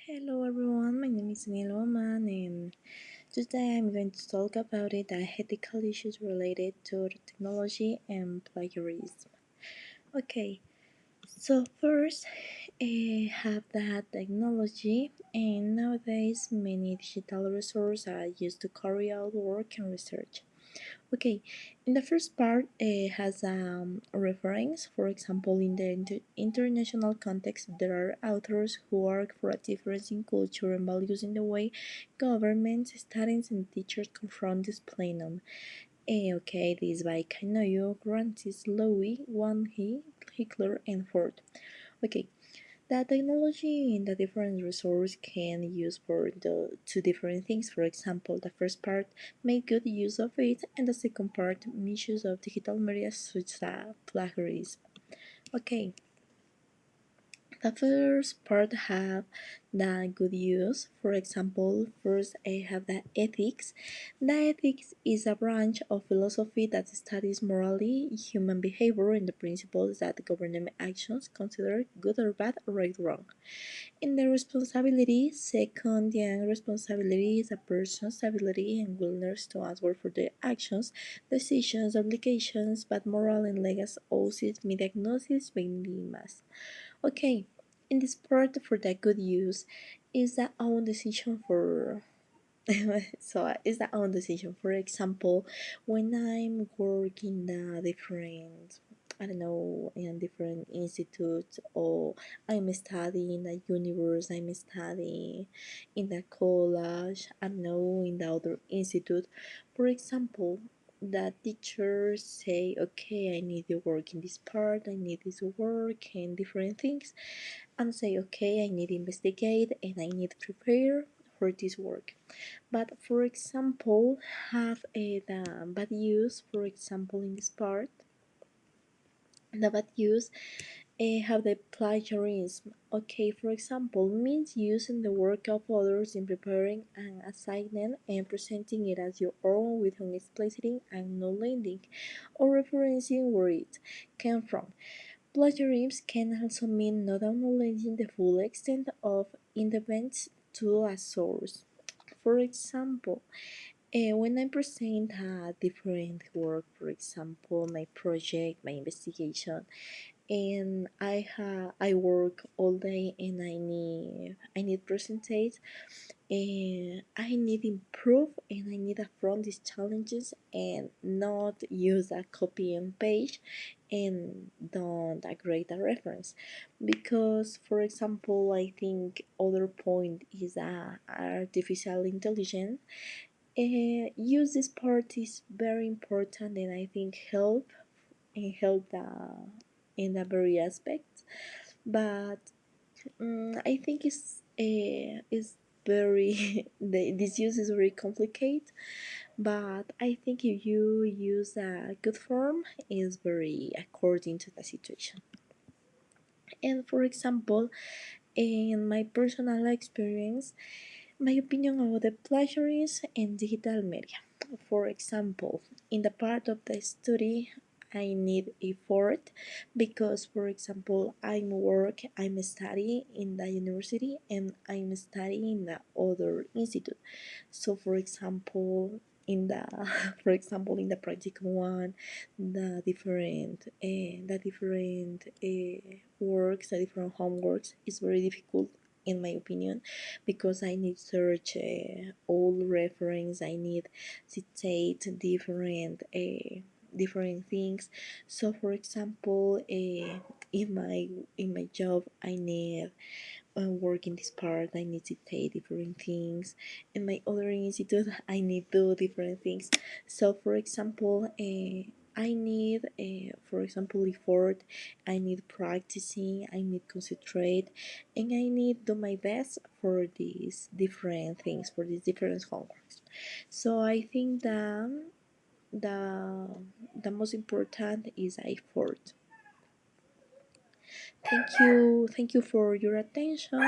Hello everyone, my name is Milwoman and today I'm going to talk about the ethical issues related to technology and plagiarism. Okay, so first have the technology and nowadays many digital resources are used to carry out work and research. Okay, in the first part, it has a reference. For example, in the international context, there are authors who work for a difference in culture and values in the way governments, students, and teachers confront this plenum. Okay, this by Kanoyo, Grantis, Lowy, Wan He, Hitler, and Ford. Okay, the technology in the different resource can use for the two different things. For example, the first part make good use of it, and the second part misuse of digital media such as plagiarism. Okay, the first part have the good use. For example, first I have the ethics. The ethics is a branch of philosophy that studies morally, human behavior, and the principles that govern actions considered good or bad, right or wrong. In the responsibility, second, the responsibility is a person's ability and willingness to answer for their actions, decisions, obligations, but moral and legal oaths, diagnosis, mass. Okay, in this part for the good use is the own decision for so it's the own decision. For example, when I'm working the different, I don't know, in different institutes, or I'm studying in the universe, I'm studying in the college, I don't know, in the other institute. For example, the teachers say, okay, I need to work in this part, I need this work and different things, and say, okay, I need to investigate and I need to prepare for this work. But for example, have the bad use, for example, in this part, the bad use have the plagiarism. Okay, for example, means using the work of others in preparing an assignment and presenting it as your own without explicitly acknowledging or referencing where it came from. Plagiarism can also mean not acknowledging the full extent of independence to a source. For example, when I present a different work, for example, my project, my investigation, and I work all day and I need presentate, and I need improve and I need affront these challenges and not use a copy and paste and don't agree the reference, because for example I think other point is artificial intelligence. Use this part is very important and I think help in the very aspect, but I think it's is very this use is very complicated, but I think if you use a good form is very according to the situation. And for example, in my personal experience, my opinion about the plagiarism in digital media. For example, in the part of the study, I need effort because, for example, I'm studying in the university and I'm studying in the other institute. So, for example, in the for example in the practical one, the different works, the different homeworks is very difficult in my opinion, because I need search all reference, I need citate different things. So for example, in my job I need work in this part, I need to take different things. In my other institute, I need do different things. So, for example, I need, for example, effort. I need practicing. I need concentrate, and I need do my best for these different things, for these different homeworks. So I think that the the most important is effort. Thank you for your attention.